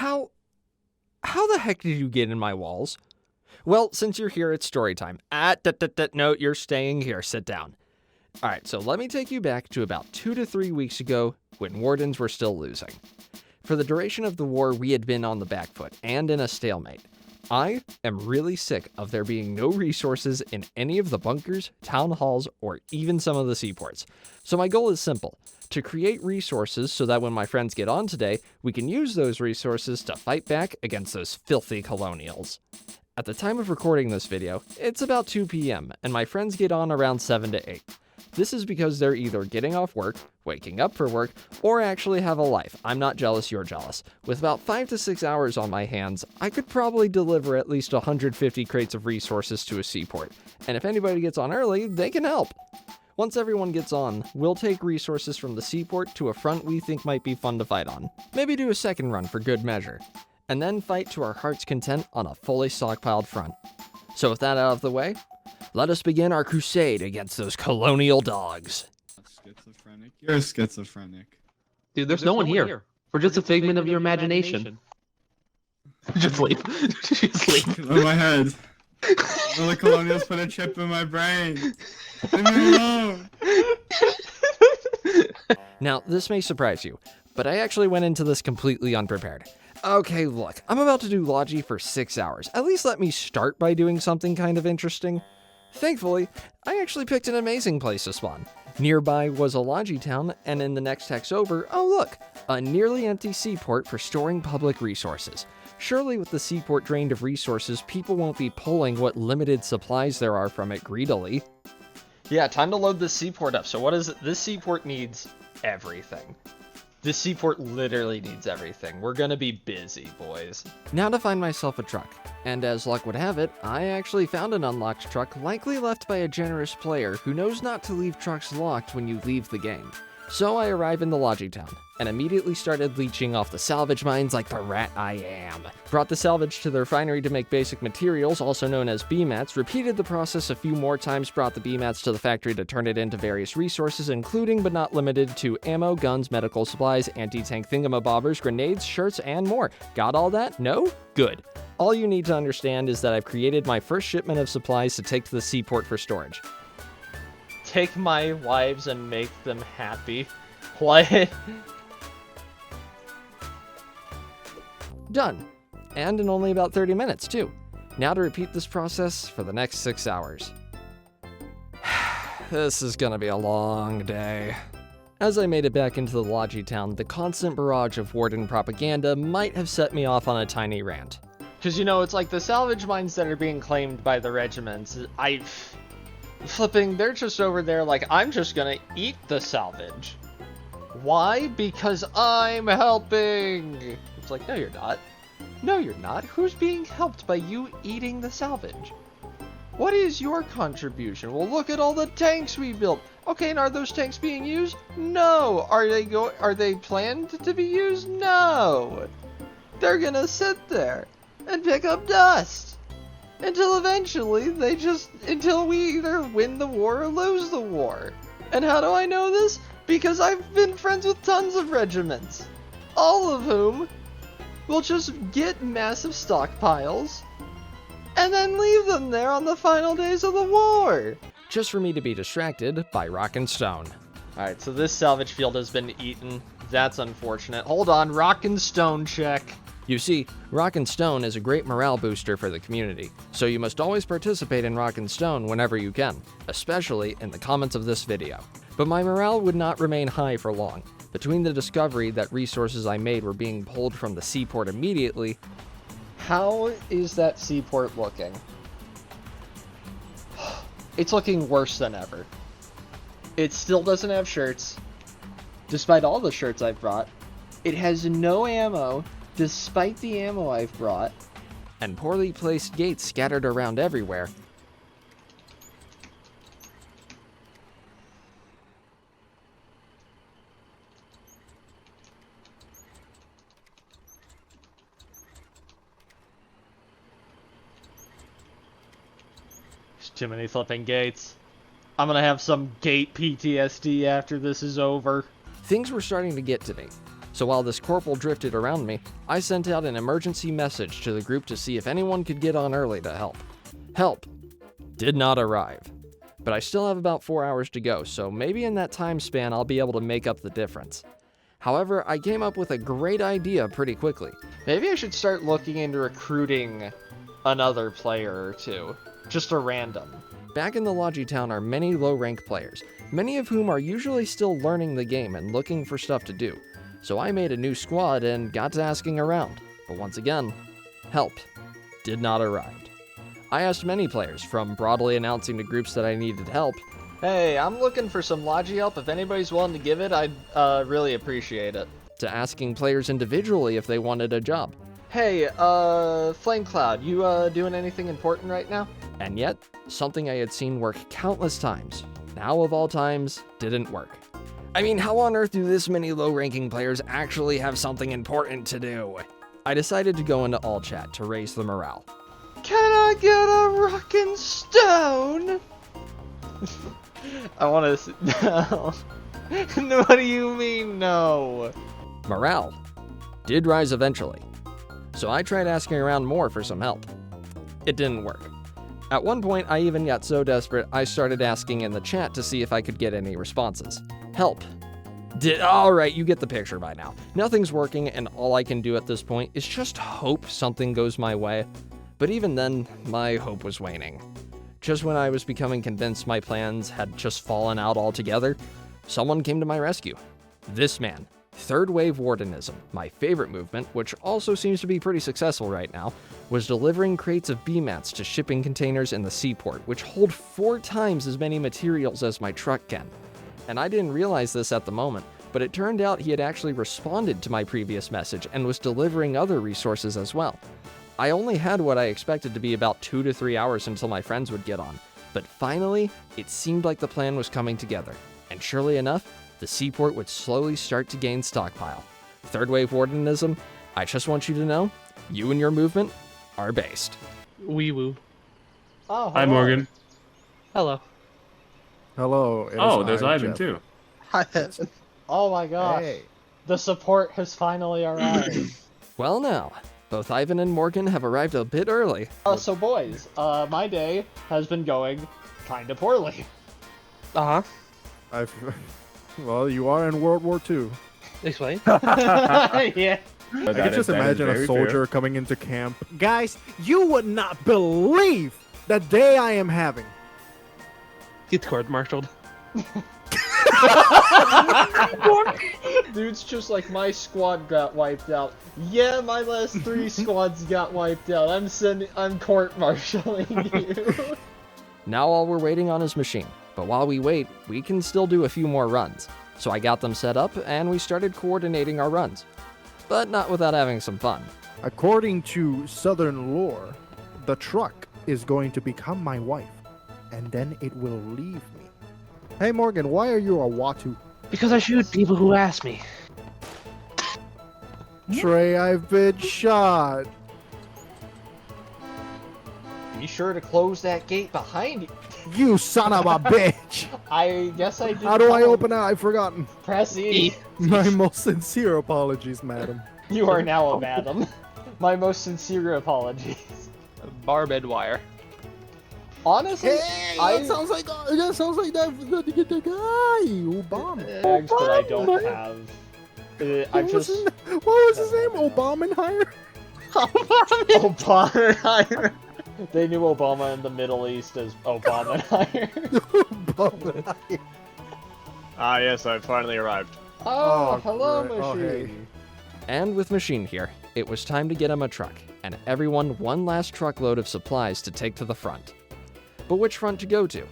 How the heck did you get in my walls? Well, since you're here, it's story time. No, you're staying here. Sit down. All right, so let me take you back to about 2 to 3 weeks ago when Wardens were still losing. For the duration of the war, we had been on the back foot and in a stalemate. I am really sick of there being no resources in any of the bunkers, town halls, or even some of the seaports. So my goal is simple, to create resources so that when my friends get on today, we can use those resources to fight back against those filthy colonials. At the time of recording this video, it's about 2 p.m., and my friends get on around 7 to 8. This is because they're either getting off work, waking up for work, or actually have a life. I'm not jealous, you're jealous. With about 5 to 6 hours on my hands, I could probably deliver at least 150 crates of resources to a seaport. And if anybody gets on early, they can help. Once everyone gets on, we'll take resources from the seaport to a front we think might be fun to fight on. Maybe do a second run for good measure. And then fight to our heart's content on a fully stockpiled front. So with that out of the way, let us begin our crusade against those colonial dogs. Schizophrenic. You're a schizophrenic. Dude, there's no one here. We're just a figment of your imagination. Just sleep. Just sleep. In my head. All the colonials put a chip in my brain. Leave me alone. Now, this may surprise you, but I actually went into this completely unprepared. Okay, look, I'm about to do Logi for 6 hours. At least let me start by doing something kind of interesting. Thankfully, I actually picked an amazing place to spawn. Nearby was a Logi town, and in the next hex over, oh look, a nearly empty seaport for storing public resources. Surely with the seaport drained of resources, people won't be pulling what limited supplies there are from it greedily. Yeah, time to load this seaport up. So what is it? This seaport needs everything. This seaport literally needs everything. We're gonna be busy, boys. Now to find myself a truck. And as luck would have it, I actually found an unlocked truck likely left by a generous player who knows not to leave trucks locked when you leave the game. So I arrive in the Logi town, and immediately started leeching off the salvage mines like the rat I am. Brought the salvage to the refinery to make basic materials, also known as BMATs, repeated the process a few more times, brought the BMATs to the factory to turn it into various resources, including but not limited to ammo, guns, medical supplies, anti-tank thingamabobbers, grenades, shirts, and more. Got all that? No? Good. All you need to understand is that I've created my first shipment of supplies to take to the seaport for storage. Take my wives and make them happy. What? Done. And in only about 30 minutes, too. Now to repeat this process for the next 6 hours. This is gonna be a long day. As I made it back into the Logi town, the constant barrage of Warden propaganda might have set me off on a tiny rant. Because, you know, it's like the salvage mines that are being claimed by the regiments. They're just over there like, I'm just gonna eat the salvage. Why? Because I'm helping! It's like, no you're not. No you're not. Who's being helped by you eating the salvage? What is your contribution? Well, look at all the tanks we built. Okay, and are those tanks being used? No. Are they planned to be used? No. They're gonna sit there and pick up dust. Until eventually, until we either win the war or lose the war. And how do I know this? Because I've been friends with tons of regiments. All of whom will just get massive stockpiles and then leave them there on the final days of the war. Just for me to be distracted by rock and stone. Alright, so this salvage field has been eaten. That's unfortunate. Hold on, rock and stone check. You see, Rock and Stone is a great morale booster for the community, so you must always participate in Rock and Stone whenever you can, especially in the comments of this video. But my morale would not remain high for long. Between the discovery that resources I made were being pulled from the seaport immediately, how is that seaport looking? It's looking worse than ever. It still doesn't have shirts, despite all the shirts I've brought. It has no ammo, despite the ammo I've brought, and poorly placed gates scattered around everywhere. There's too many flipping gates. I'm gonna have some gate PTSD after this is over. Things were starting to get to me. So while this corporal drifted around me, I sent out an emergency message to the group to see if anyone could get on early to help. Help did not arrive. But I still have about 4 hours to go, so maybe in that time span I'll be able to make up the difference. However, I came up with a great idea pretty quickly. Maybe I should start looking into recruiting another player or two. Just a random. Back in the Logi town are many low-rank players, many of whom are usually still learning the game and looking for stuff to do. So I made a new squad and got to asking around. But once again, help did not arrive. I asked many players, from broadly announcing to groups that I needed help. Hey, I'm looking for some Logi help. If anybody's willing to give it, I'd really appreciate it. To asking players individually if they wanted a job. Hey, Flamecloud, you doing anything important right now? And yet, something I had seen work countless times, now of all times, didn't work. I mean, how on earth do this many low-ranking players actually have something important to do? I decided to go into all chat to raise the morale. Can I get a rockin' stone? I want to. No. No. What do you mean, no? Morale did rise eventually, so I tried asking around more for some help. It didn't work. At one point, I even got so desperate, I started asking in the chat to see if I could get any responses. Help. Alright, you get the picture by now. Nothing's working, and all I can do at this point is just hope something goes my way. But even then, my hope was waning. Just when I was becoming convinced my plans had just fallen out altogether, someone came to my rescue. This man. Third Wave Wardenism, my favorite movement, which also seems to be pretty successful right now, was delivering crates of B-mats to shipping containers in the seaport, which hold 4 times as many materials as my truck can. And I didn't realize this at the moment, but it turned out he had actually responded to my previous message and was delivering other resources as well. I only had what I expected to be about 2 to 3 hours until my friends would get on, but finally, it seemed like the plan was coming together, and surely enough, the seaport would slowly start to gain stockpile. Third Wave Wardenism, I just want you to know, you and your movement are based. Wee woo. Oh, Hi, Morgan. Hello. Hello. Oh, there's Ivan, too. Hi. Oh my gosh. Hey. The support has finally arrived. Well now, both Ivan and Morgan have arrived a bit early. So boys, my day has been going kinda poorly. Uh-huh. Well, you are in World War II. Explain. Yeah. I can just imagine a soldier coming into camp. Guys, you would not believe the day I am having. Get court-martialed. Dude's just like, my squad got wiped out. Yeah, my last 3 squads got wiped out. I'm court-martialing you. Now all we're waiting on is machine, but while we wait, we can still do a few more runs. So I got them set up, and we started coordinating our runs. But not without having some fun. According to Southern lore, the truck is going to become my wife, and then it will leave me. Hey Morgan, why are you a Watu? Because I shoot people who ask me. Trey, I've been shot. Be sure to close that gate behind you. You son of a bitch! I guess I did. How do I open it? I've forgotten. Press E. My most sincere apologies, madam. You are now a madam. My most sincere apologies. Barbed wire. Honestly, that sounds like the guy Obama. bags, but I don't have. What was his name? Obamenhire? Obama. They knew Obama in the Middle East as Obama. Obamenhire. Ah, yes, I've finally arrived. Oh, hello, great. machine. Hey. And with Machine here, it was time to get him a truck, and everyone one last truckload of supplies to take to the front. But which front to go to?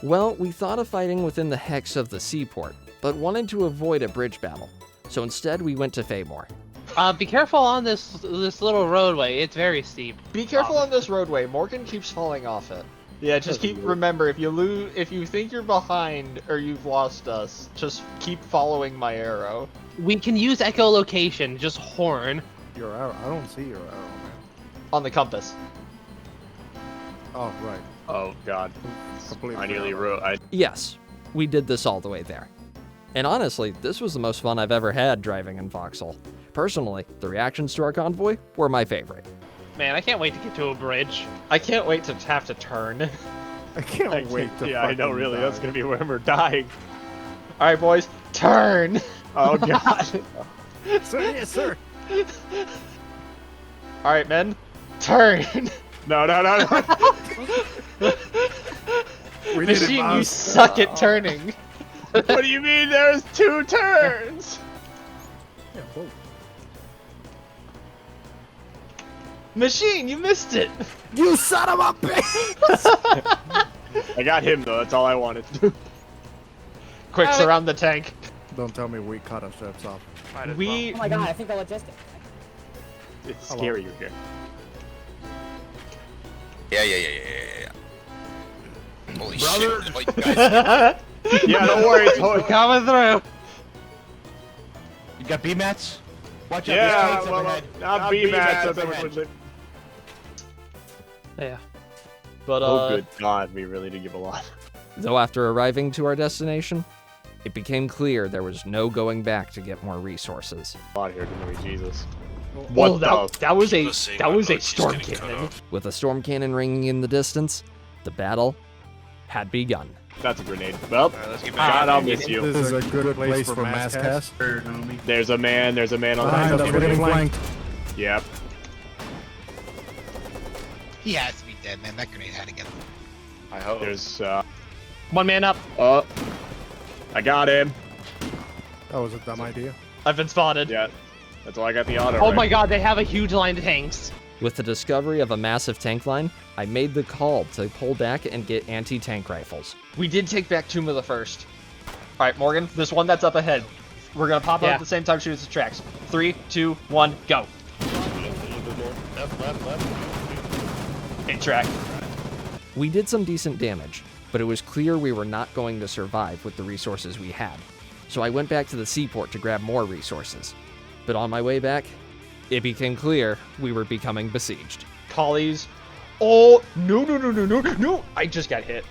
Well, we thought of fighting within the hex of the seaport, but wanted to avoid a bridge battle. So instead we went to Faymore. Be careful on this little roadway. It's very steep. Be careful on this roadway. Morgan keeps falling off it. Yeah, just remember, if you think you're behind or you've lost us, just keep following my arrow. We can use echolocation. Just horn. Your arrow. I don't see your arrow, man. On the compass. Oh, right. Oh, God. Completely. I nearly wrote. Yes, we did this all the way there. And honestly, this was the most fun I've ever had driving in Foxhole. Personally, the reactions to our convoy were my favorite. Man, I can't wait to get to a bridge. I can't wait to have to turn. I can't wait to. Yeah, I know. fucking Really, die. that's gonna be when we're dying. All right, boys, turn. Oh god. Sir, yes, sir. All right, men, turn. No. We did it, Machine, you boss. suck at turning. What do you mean? There's 2 turns. Yeah, whoa. Machine, you missed it. You son of a bitch! I got him though. That's all I wanted. Quick, surround the tank. Don't tell me we cut ourselves off. We Oh my god, I think the logistics. It's scary here. Yeah. Holy Brother. shit. Wait, guys. Yeah, don't worry. It's Coming through. You got B-mats? Watch out, Yeah, there's tanks well, overhead. not B-mats. overhead. Yeah. But Oh, good God, we really did give a lot. Though after arriving to our destination, it became clear there was no going back to get more resources. A lot here, didn't we? Jesus. well, What the? that was a Just saying that my was a boat's just storm getting cut cannon. off. With a storm cannon ringing in the distance, the battle had begun. That's a grenade. Well, Alright, let's get God, back. I'll miss you. This is a good place for mass cast. There's a man on Behind the us, we're getting flanked. Yep. He has to be dead, man. That grenade had to get him. I hope. There's One man up. I got him. That was a dumb idea. I've been spotted. Yeah. That's why I got the auto. Oh right. my god, they have a huge line of tanks. With the discovery of a massive tank line, I made the call to pull back and get anti-tank rifles. We did take back Tomb of the First. All right, Morgan, this one that's up ahead. We're gonna pop out Yeah. at the same time, shoot at the tracks. 3, 2, 1, go. In track. We did some decent damage, but it was clear we were not going to survive with the resources we had. So I went back to the seaport to grab more resources. But on my way back, it became clear we were becoming besieged. Collies. Oh, no. I just got hit.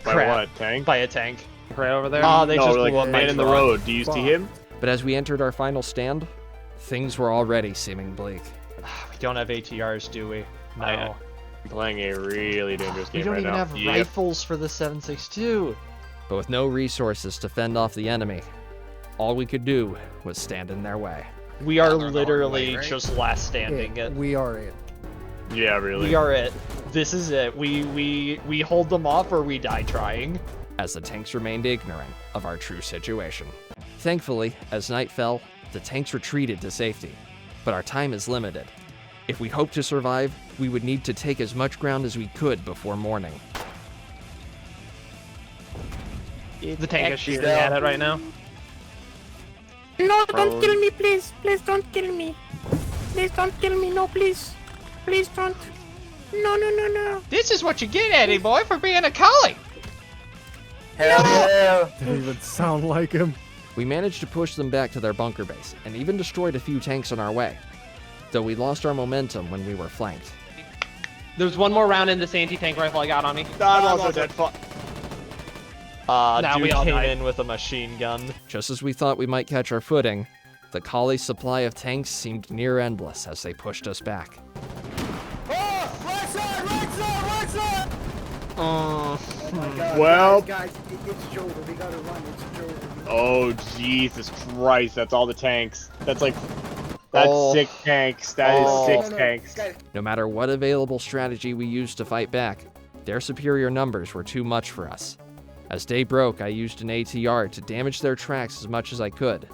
By Crap. what? Tank? By a tank. Right over there. Ah, they no, just like blew up my man in the truck. road. Do you see him? But as we entered our final stand, things were already seeming bleak. We don't have ATRs, do we? No. I'm playing a really dangerous We game don't right even now. have Yep. rifles for the 7.62. But with no resources to fend off the enemy, all we could do was stand in their way. We are they're the hard literally way, right? just last standing it. We are it. Yeah, really. We are it. This is it. We hold them off or we die trying. As the tanks remained ignorant of our true situation. Thankfully, as night fell, the tanks retreated to safety. But our time is limited. If we hope to survive, we would need to take as much ground as we could before morning. The tank is shooting at it right now. No, don't kill me, please. Please don't kill me. Please don't kill me. No, please. Please don't. No. This is what you get, Eddie boy, for being a collie. Didn't even sound like him. We managed to push them back to their bunker base, and even destroyed a few tanks on our way. Though we lost our momentum when we were flanked. There's one more round in this anti-tank rifle I got on me. I'm also dead. Now Dude we all came died. in with a machine gun. Just as we thought we might catch our footing, the collie's supply of tanks seemed near endless as they pushed us back. Well. Guys, it's over. We gotta run. It's over. Oh Jesus Christ! That's all the tanks. That's like. That's Oh. 6 tanks. That is Oh. 6 tanks. No matter what available strategy we used to fight back, their superior numbers were too much for us. As day broke, I used an ATR to damage their tracks as much as I could,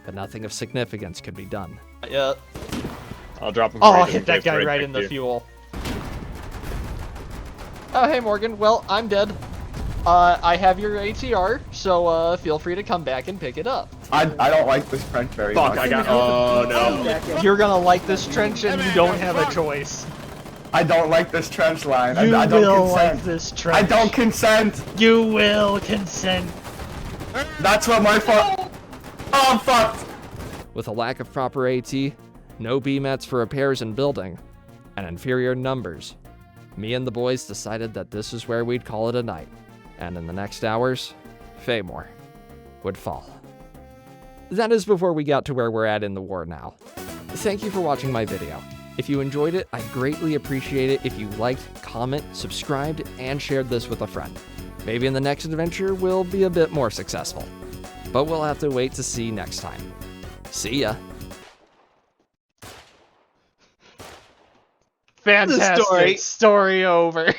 but nothing of significance could be done. Yeah. I'll drop him. Oh, right I hit that guy right in the fuel. Oh, hey Morgan. Well, I'm dead. I have your ATR, so feel free to come back and pick it up. I don't like this trench very Fuck! much. I got. Oh no! You're gonna like this trench, and you don't have a choice. I don't like this trench line. You I don't will consent. like this trench. I don't consent. You will consent. That's what my fault. Oh, I'm fucked. With a lack of proper AT, no BMATs for repairs and building, and inferior numbers, me and the boys decided that this is where we'd call it a night. And in the next hours, Faymore. would fall. That is before we got to where we're at in the war now. Thank you for watching my video. If you enjoyed it, I'd greatly appreciate it if you liked, comment, subscribed, and shared this with a friend. Maybe in the next adventure we'll be a bit more successful. But we'll have to wait to see next time. See ya. Fantastic. Story over.